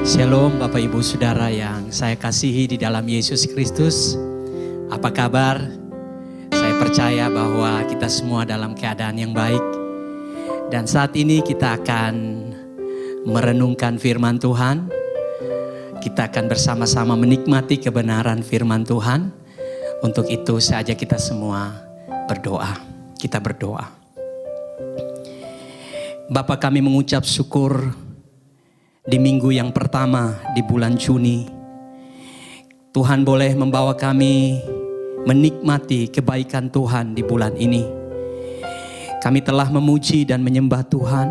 Shalom Bapak Ibu Saudara yang saya kasihi di dalam Yesus Kristus. Apa kabar? Saya percaya bahwa kita semua dalam keadaan yang baik. Dan saat ini kita akan merenungkan firman Tuhan. Kita akan bersama-sama menikmati kebenaran firman Tuhan. Untuk itu saya ajak kita semua berdoa. Kita berdoa. Bapa, kami mengucap syukur di minggu yang pertama di bulan Juni. Tuhan boleh membawa kami menikmati kebaikan Tuhan di bulan ini. Kami telah memuji dan menyembah Tuhan.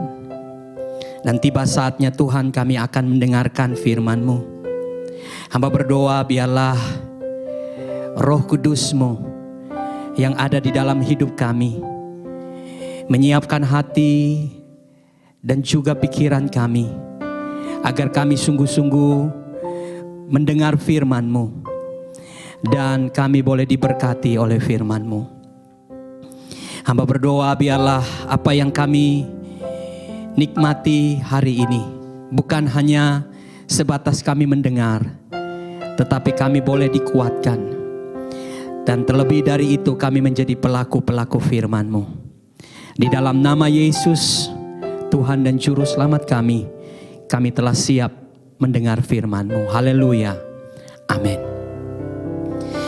Dan tiba saatnya Tuhan kami akan mendengarkan firman-Mu. Hamba berdoa biarlah Roh Kudus-Mu yang ada di dalam hidup kami menyiapkan hati dan juga pikiran kami, agar kami sungguh-sungguh mendengar firman-Mu. Dan kami boleh diberkati oleh firman-Mu. Hamba berdoa biarlah apa yang kami nikmati hari ini bukan hanya sebatas kami mendengar, tetapi kami boleh dikuatkan. Dan terlebih dari itu kami menjadi pelaku-pelaku firman-Mu. Di dalam nama Yesus, Tuhan dan Juru Selamat kami telah siap mendengar firman-Mu. Haleluya. Amin.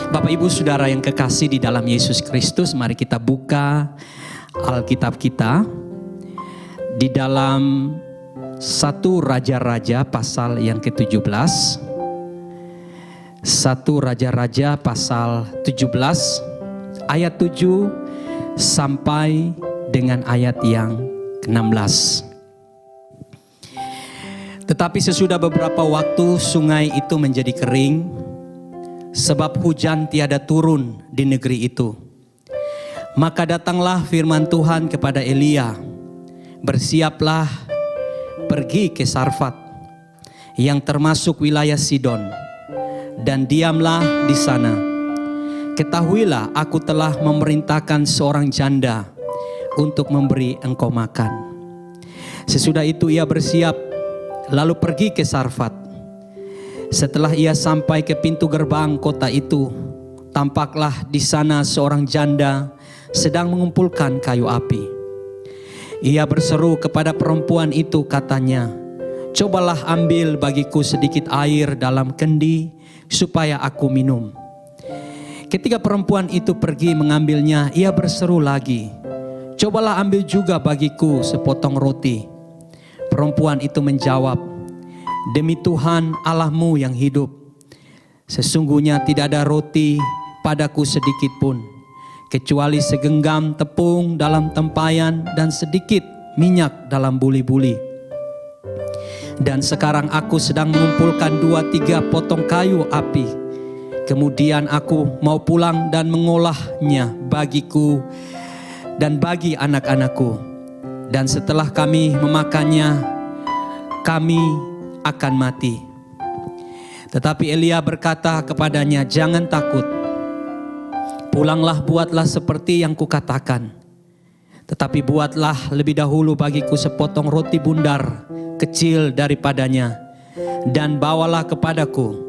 Bapak Ibu Saudara yang kekasih di dalam Yesus Kristus, mari kita buka Alkitab kita di dalam 1 Raja-Raja pasal yang ke-17. 1 Raja-Raja pasal 17 ayat 7 sampai dengan ayat yang ke-16. Tetapi sesudah beberapa waktu sungai itu menjadi kering, sebab hujan tiada turun di negeri itu. Maka datanglah firman Tuhan kepada Elia, bersiaplah pergi ke Sarfat, yang termasuk wilayah Sidon, dan diamlah di sana. Ketahuilah aku telah memerintahkan seorang janda untuk memberi engkau makan. Sesudah itu ia bersiap, lalu pergi ke Sarfat. Setelah ia sampai ke pintu gerbang kota itu, tampaklah di sana seorang janda sedang mengumpulkan kayu api. Ia berseru kepada perempuan itu, katanya, "Cobalah ambil bagiku sedikit air dalam kendi supaya aku minum." Ketika perempuan itu pergi mengambilnya, ia berseru lagi, "Cobalah ambil juga bagiku sepotong roti." Perempuan itu menjawab, "Demi Tuhan Allahmu yang hidup, sesungguhnya tidak ada roti padaku sedikit pun, kecuali segenggam tepung dalam tempayan dan sedikit minyak dalam buli-buli. Dan sekarang aku sedang mengumpulkan 2-3 potong kayu api. Kemudian aku mau pulang dan mengolahnya bagiku dan bagi anak-anakku. Dan setelah kami memakannya, kami akan mati." Tetapi Elia berkata kepadanya, "Jangan takut. Pulanglah, buatlah seperti yang kukatakan. Tetapi buatlah lebih dahulu bagiku sepotong roti bundar kecil daripadanya, dan bawalah kepadaku.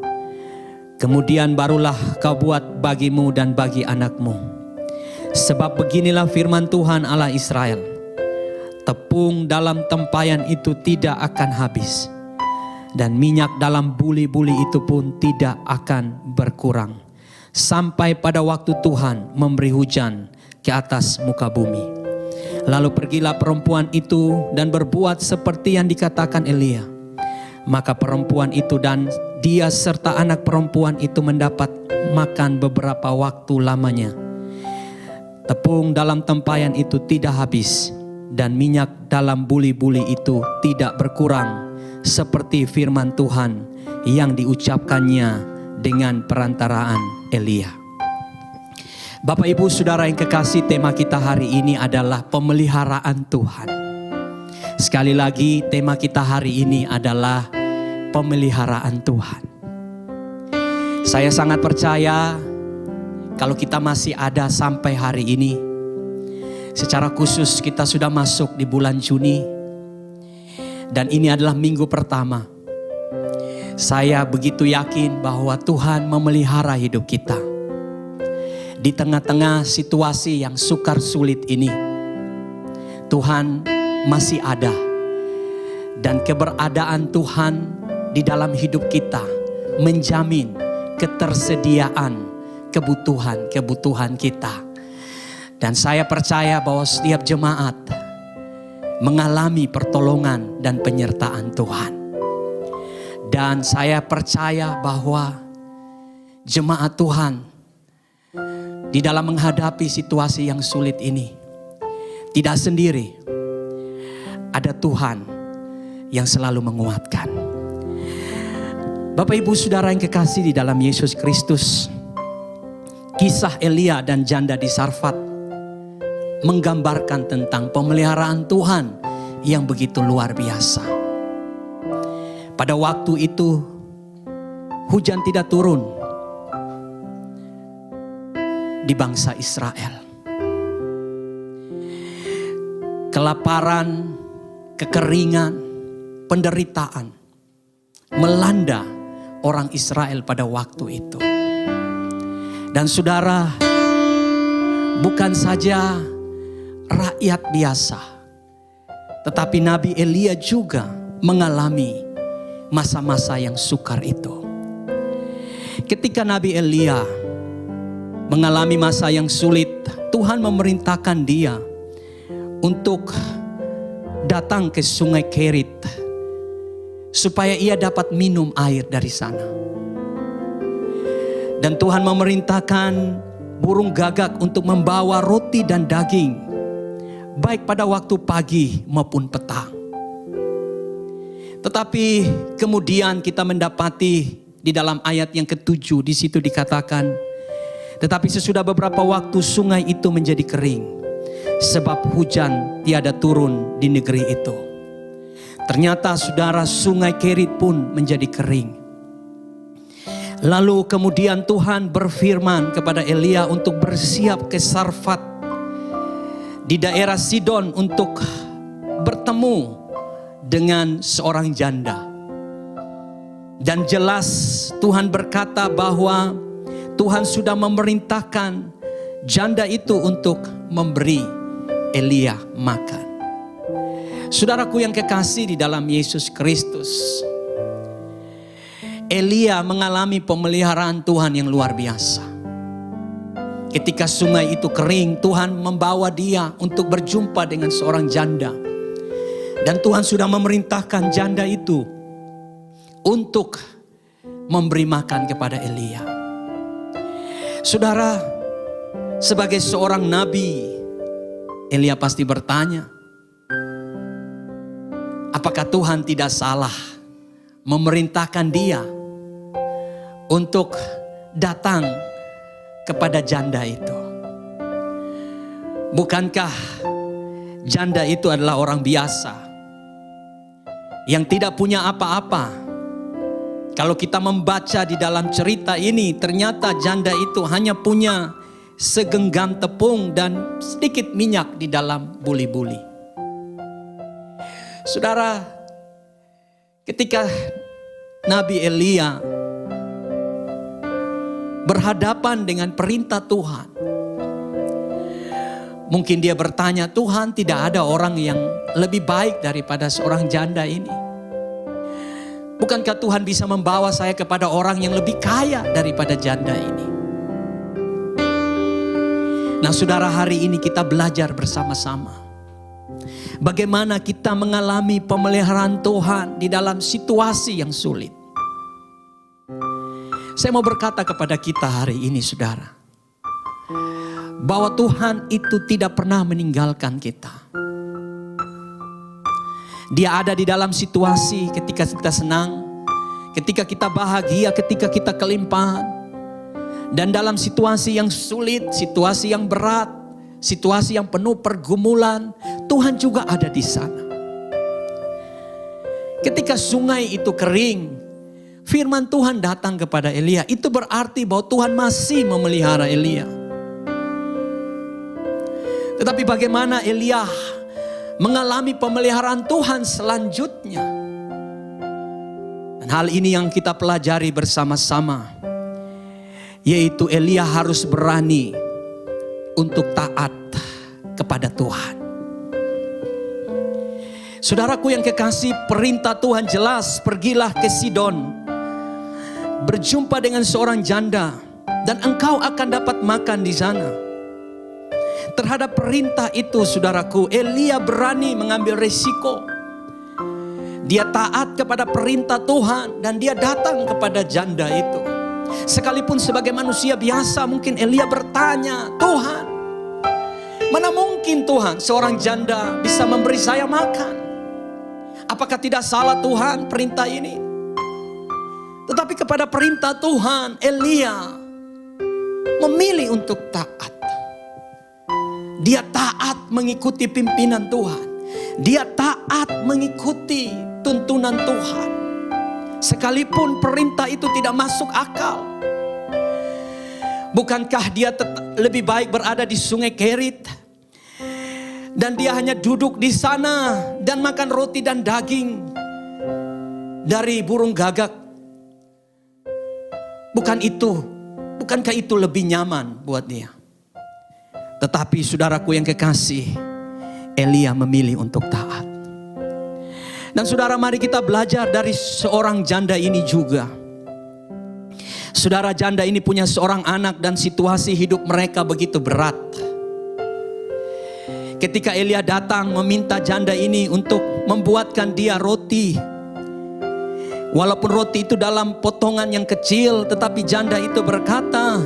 Kemudian barulah kau buat bagimu dan bagi anakmu. Sebab beginilah firman Tuhan Allah Israel, tepung dalam tempayan itu tidak akan habis, dan minyak dalam buli-buli itu pun tidak akan berkurang, sampai pada waktu Tuhan memberi hujan ke atas muka bumi." Lalu pergilah perempuan itu dan berbuat seperti yang dikatakan Elia. Maka perempuan itu dan dia serta anak perempuan itu mendapat makan beberapa waktu lamanya. Tepung dalam tempayan itu tidak habis, dan minyak dalam buli-buli itu tidak berkurang, seperti firman Tuhan yang diucapkannya dengan perantaraan Elia. Bapak Ibu Saudara yang kekasih, tema kita hari ini adalah pemeliharaan Tuhan. Sekali lagi, tema kita hari ini adalah pemeliharaan Tuhan. Saya sangat percaya kalau kita masih ada sampai hari ini. Secara khusus kita sudah masuk di bulan Juni. Dan ini adalah minggu pertama. Saya begitu yakin bahwa Tuhan memelihara hidup kita. Di tengah-tengah situasi yang sukar sulit ini, Tuhan masih ada. Dan keberadaan Tuhan di dalam hidup kita menjamin ketersediaan kebutuhan kita. Dan saya percaya bahwa setiap jemaat mengalami pertolongan dan penyertaan Tuhan. Dan saya percaya bahwa jemaat Tuhan di dalam menghadapi situasi yang sulit ini tidak sendiri. Ada Tuhan yang selalu menguatkan. Bapak Ibu Saudara yang kekasih di dalam Yesus Kristus, kisah Elia dan janda di Sarfat menggambarkan tentang pemeliharaan Tuhan yang begitu luar biasa. Pada waktu itu hujan tidak turun di bangsa Israel. Kelaparan, kekeringan, penderitaan melanda orang Israel pada waktu itu. Dan saudara, bukan saja rakyat biasa, tetapi Nabi Elia juga mengalami masa-masa yang sukar itu. Ketika Nabi Elia mengalami masa yang sulit, Tuhan memerintahkan dia untuk datang ke sungai Kerit supaya ia dapat minum air dari sana. Dan Tuhan memerintahkan burung gagak untuk membawa roti dan daging, baik pada waktu pagi maupun petang. Tetapi kemudian kita mendapati di dalam ayat yang ke-7 di situ dikatakan, tetapi sesudah beberapa waktu sungai itu menjadi kering, sebab hujan tiada turun di negeri itu. Ternyata saudara, sungai Kerit pun menjadi kering. Lalu kemudian Tuhan berfirman kepada Elia untuk bersiap ke Sarfat di daerah Sidon untuk bertemu dengan seorang janda. Dan jelas Tuhan berkata bahwa Tuhan sudah memerintahkan janda itu untuk memberi Elia makan. Saudaraku yang kekasih di dalam Yesus Kristus, Elia mengalami pemeliharaan Tuhan yang luar biasa. Ketika sungai itu kering, Tuhan membawa dia untuk berjumpa dengan seorang janda. Dan Tuhan sudah memerintahkan janda itu untuk memberi makan kepada Elia. Saudara, sebagai seorang nabi, Elia pasti bertanya, apakah Tuhan tidak salah memerintahkan dia untuk datang kepada janda itu? Bukankah janda itu adalah orang biasa yang tidak punya apa-apa? Kalau kita membaca di dalam cerita ini, ternyata janda itu hanya punya segenggam tepung dan sedikit minyak di dalam buli-buli. Saudara, ketika Nabi Elia berhadapan dengan perintah Tuhan, mungkin dia bertanya, Tuhan, tidak ada orang yang lebih baik daripada seorang janda ini? Bukankah Tuhan bisa membawa saya kepada orang yang lebih kaya daripada janda ini? Nah saudara, hari ini kita belajar bersama-sama bagaimana kita mengalami pemeliharaan Tuhan di dalam situasi yang sulit. Saya mau berkata kepada kita hari ini saudara, bahwa Tuhan itu tidak pernah meninggalkan kita. Dia ada di dalam situasi ketika kita senang, ketika kita bahagia, ketika kita kelimpahan. Dan dalam situasi yang sulit, situasi yang berat, situasi yang penuh pergumulan, Tuhan juga ada di sana. Ketika sungai itu kering, firman Tuhan datang kepada Elia. Itu berarti bahwa Tuhan masih memelihara Elia. Tetapi bagaimana Elia mengalami pemeliharaan Tuhan selanjutnya? Nah, Dan hal ini yang kita pelajari bersama-sama, yaitu Elia harus berani untuk taat kepada Tuhan. Saudaraku yang kekasih, perintah Tuhan jelas, pergilah ke Sidon, berjumpa dengan seorang janda, dan engkau akan dapat makan di sana. Terhadap perintah itu, saudaraku, Elia berani mengambil resiko. Dia taat kepada perintah Tuhan dan dia datang kepada janda itu. Sekalipun sebagai manusia biasa mungkin Elia bertanya, Tuhan, mana mungkin Tuhan seorang janda bisa memberi saya makan? Apakah tidak salah Tuhan perintah ini? Tetapi kepada perintah Tuhan, Elia memilih untuk taat. Dia taat mengikuti pimpinan Tuhan. Dia taat mengikuti tuntunan Tuhan. Sekalipun perintah itu tidak masuk akal. Bukankah dia lebih baik berada di sungai Kerit, dan dia hanya duduk di sana dan makan roti dan daging dari burung gagak? Bukankah itu lebih nyaman buat dia? Tetapi saudaraku yang kekasih, Elia memilih untuk taat. Dan saudara, mari kita belajar dari seorang janda ini juga. Saudara, janda ini punya seorang anak dan situasi hidup mereka begitu berat. Ketika Elia datang meminta janda ini untuk membuatkan dia roti, walaupun roti itu dalam potongan yang kecil, tetapi janda itu berkata,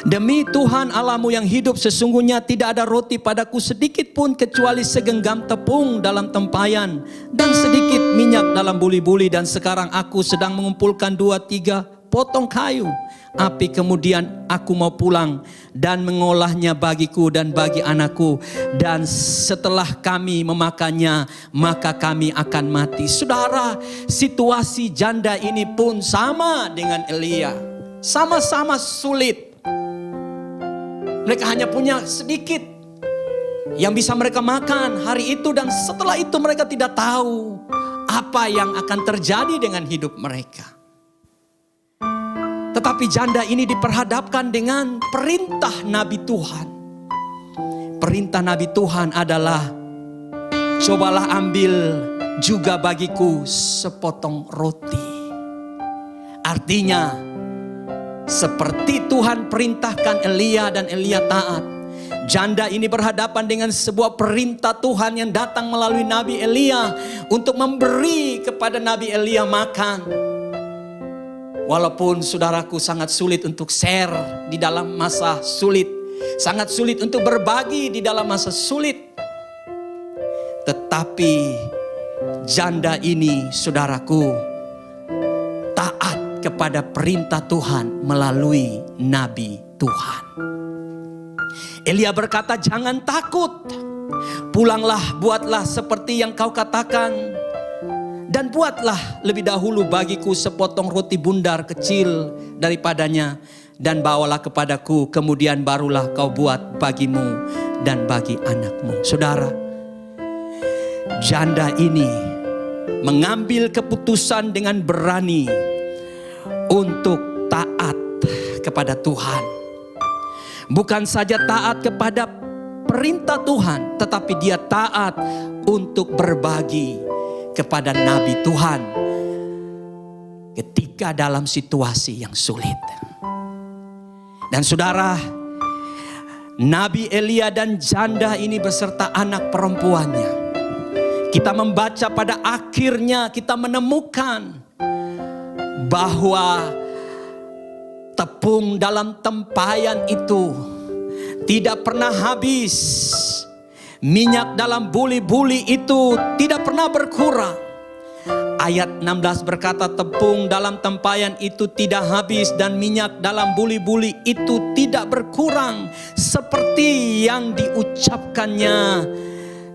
demi Tuhan Allahmu yang hidup, sesungguhnya tidak ada roti padaku sedikit pun kecuali segenggam tepung dalam tempayan dan sedikit minyak dalam buli-buli. Dan sekarang aku sedang mengumpulkan 2-3 potong kayu api. Kemudian aku mau pulang dan mengolahnya bagiku dan bagi anakku. Dan setelah kami memakannya, maka kami akan mati. Saudara, situasi janda ini pun sama dengan Elia. Sama-sama sulit. Mereka hanya punya sedikit yang bisa mereka makan hari itu, dan setelah itu mereka tidak tahu apa yang akan terjadi dengan hidup mereka. Tetapi janda ini diperhadapkan dengan perintah Nabi Tuhan. Perintah Nabi Tuhan adalah, cobalah ambil juga bagiku sepotong roti. Artinya, seperti Tuhan perintahkan Elia dan Elia taat, janda ini berhadapan dengan sebuah perintah Tuhan yang datang melalui Nabi Elia untuk memberi kepada Nabi Elia makan. Walaupun saudaraku sangat sulit untuk share di dalam masa sulit, sangat sulit untuk berbagi di dalam masa sulit, tetapi janda ini, saudaraku, taat kepada perintah Tuhan melalui Nabi Tuhan. Elia berkata, jangan takut, pulanglah, buatlah seperti yang kau katakan, dan buatlah lebih dahulu bagiku sepotong roti bundar kecil daripadanya, dan bawalah kepadaku, kemudian barulah kau buat bagimu dan bagi anakmu. Saudara, janda ini mengambil keputusan dengan berani untuk taat kepada Tuhan. Bukan saja taat kepada perintah Tuhan, tetapi dia taat untuk berbagi kepada Nabi Tuhan ketika dalam situasi yang sulit. Dan saudara, Nabi Elia dan janda ini beserta anak perempuannya, kita membaca pada akhirnya kita menemukan bahwa tepung dalam tempayan itu tidak pernah habis. Minyak dalam buli-buli itu tidak pernah berkurang. Ayat 16 berkata, tepung dalam tempayan itu tidak habis dan minyak dalam buli-buli itu tidak berkurang, seperti yang diucapkannya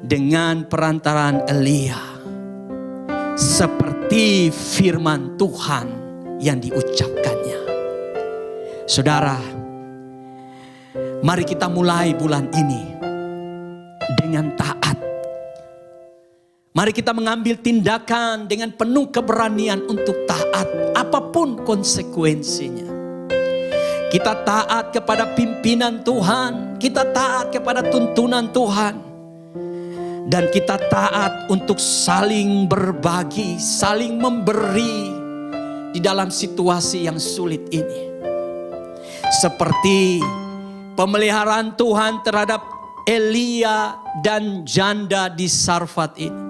dengan perantaraan Elia. Seperti firman Tuhan yang diucapkannya. Saudara, mari kita mulai bulan ini dengan taat. Mari kita mengambil tindakan dengan penuh keberanian untuk taat apapun konsekuensinya. Kita taat kepada pimpinan Tuhan, kita taat kepada tuntunan Tuhan. Dan kita taat untuk saling berbagi, saling memberi di dalam situasi yang sulit ini. Seperti pemeliharaan Tuhan terhadap Elia dan janda di Sarfat ini.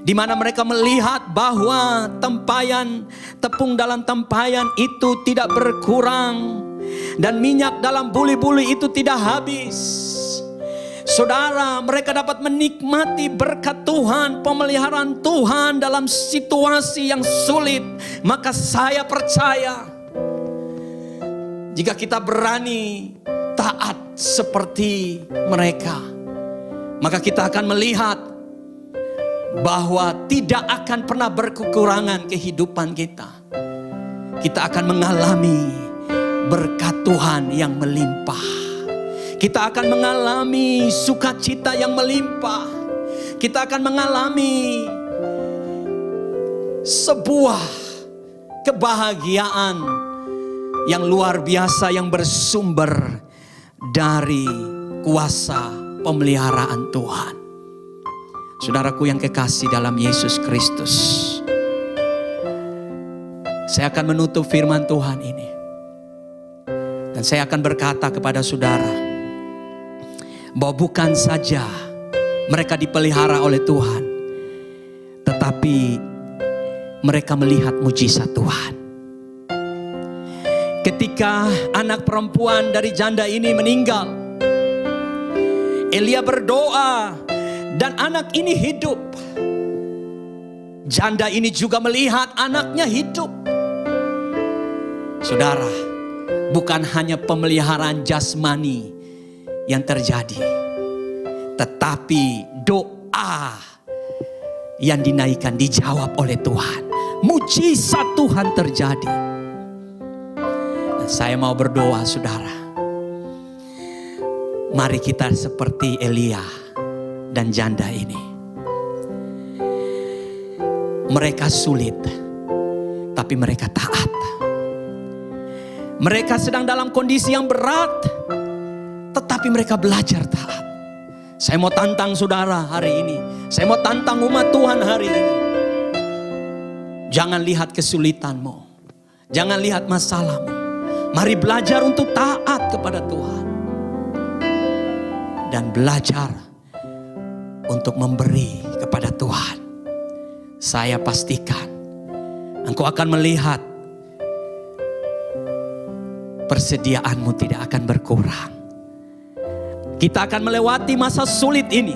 Di mana mereka melihat bahwa tempayan, tepung dalam tempayan itu tidak berkurang. Dan minyak dalam buli-buli itu tidak habis. Saudara, mereka dapat menikmati berkat Tuhan, pemeliharaan Tuhan dalam situasi yang sulit. Maka saya percaya, jika kita berani taat seperti mereka, maka kita akan melihat bahwa tidak akan pernah berkekurangan kehidupan kita. Kita akan mengalami berkat Tuhan yang melimpah. Kita akan mengalami sukacita yang melimpah. Kita akan mengalami sebuah kebahagiaan yang luar biasa yang bersumber dari kuasa pemeliharaan Tuhan. Saudaraku yang kekasih dalam Yesus Kristus, saya akan menutup firman Tuhan ini. Dan saya akan berkata kepada saudara, bahwa bukan saja mereka dipelihara oleh Tuhan, tetapi mereka melihat mujizat Tuhan. Ketika anak perempuan dari janda ini meninggal, Elia berdoa dan anak ini hidup. Janda ini juga melihat anaknya hidup. Saudara, bukan hanya pemeliharaan jasmani yang terjadi, tetapi doa yang dinaikkan dijawab oleh Tuhan. Mujizat Tuhan terjadi. Dan saya mau berdoa, saudara. Mari kita seperti Elia dan janda ini. Mereka sulit, tapi mereka taat. Mereka sedang dalam kondisi yang berat, tetapi mereka belajar taat. Saya mau tantang saudara hari ini. Saya mau tantang umat Tuhan hari ini. Jangan lihat kesulitanmu. Jangan lihat masalahmu. Mari belajar untuk taat kepada Tuhan. Dan belajar untuk memberi kepada Tuhan. Saya pastikan engkau akan melihat persediaanmu tidak akan berkurang. Kita akan melewati masa sulit ini.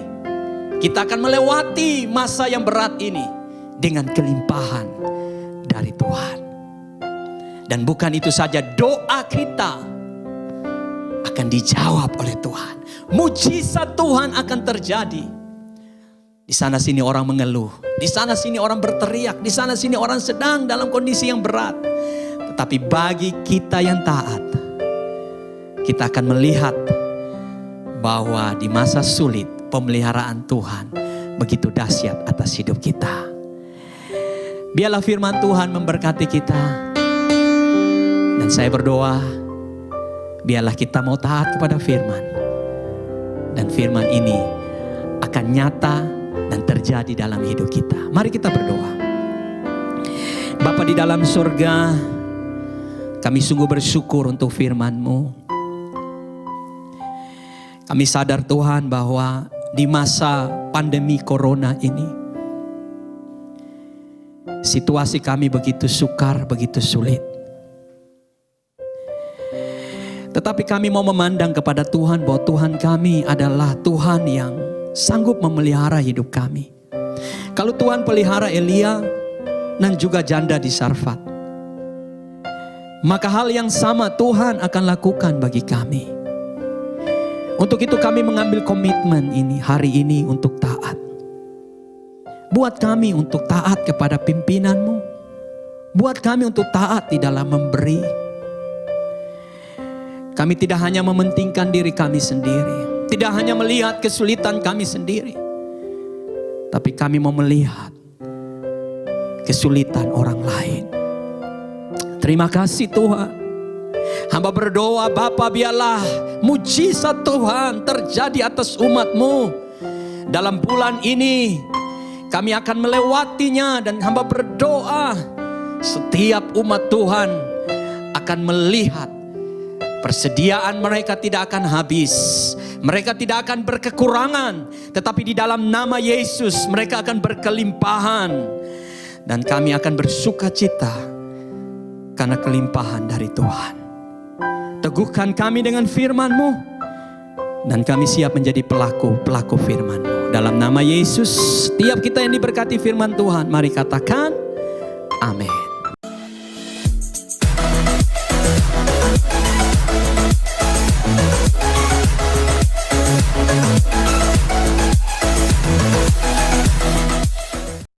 Kita akan melewati masa yang berat ini dengan kelimpahan dari Tuhan. Dan bukan itu saja, doa kita akan dijawab oleh Tuhan. Mujizat Tuhan akan terjadi. Di sana sini orang mengeluh, di sana sini orang berteriak, di sana sini orang sedang dalam kondisi yang berat. Tetapi bagi kita yang taat, kita akan melihat bahwa di masa sulit pemeliharaan Tuhan begitu dahsyat atas hidup kita. Biarlah firman Tuhan memberkati kita. Dan saya berdoa, biarlah kita mau taat kepada firman. Dan firman ini akan nyata dan terjadi dalam hidup kita. Mari kita berdoa. Bapa di dalam surga, kami sungguh bersyukur untuk firman-Mu. Kami sadar Tuhan bahwa di masa pandemi corona ini, situasi kami begitu sukar, begitu sulit. Tetapi kami mau memandang kepada Tuhan bahwa Tuhan kami adalah Tuhan yang sanggup memelihara hidup kami. Kalau Tuhan pelihara Elia dan juga janda di Sarfat, maka hal yang sama Tuhan akan lakukan bagi kami. Untuk itu kami mengambil komitmen ini hari ini untuk taat. Buat kami untuk taat kepada pimpinan-Mu. Buat kami untuk taat di dalam memberi. Kami tidak hanya mementingkan diri kami sendiri. Tidak hanya melihat kesulitan kami sendiri. tapi kami mau melihat kesulitan orang lain. Terima kasih Tuhan. Hamba berdoa, Bapa, biarlah mujizat Tuhan terjadi atas umat-Mu. Dalam bulan ini kami akan melewatinya, dan hamba berdoa setiap umat Tuhan akan melihat persediaan mereka tidak akan habis. Mereka tidak akan berkekurangan, tetapi di dalam nama Yesus mereka akan berkelimpahan. Dan kami akan bersuka cita karena kelimpahan dari Tuhan. Teguhkan kami dengan firman-Mu, dan kami siap menjadi pelaku firman-Mu. Dalam nama Yesus, setiap kita yang diberkati firman Tuhan, mari katakan amin.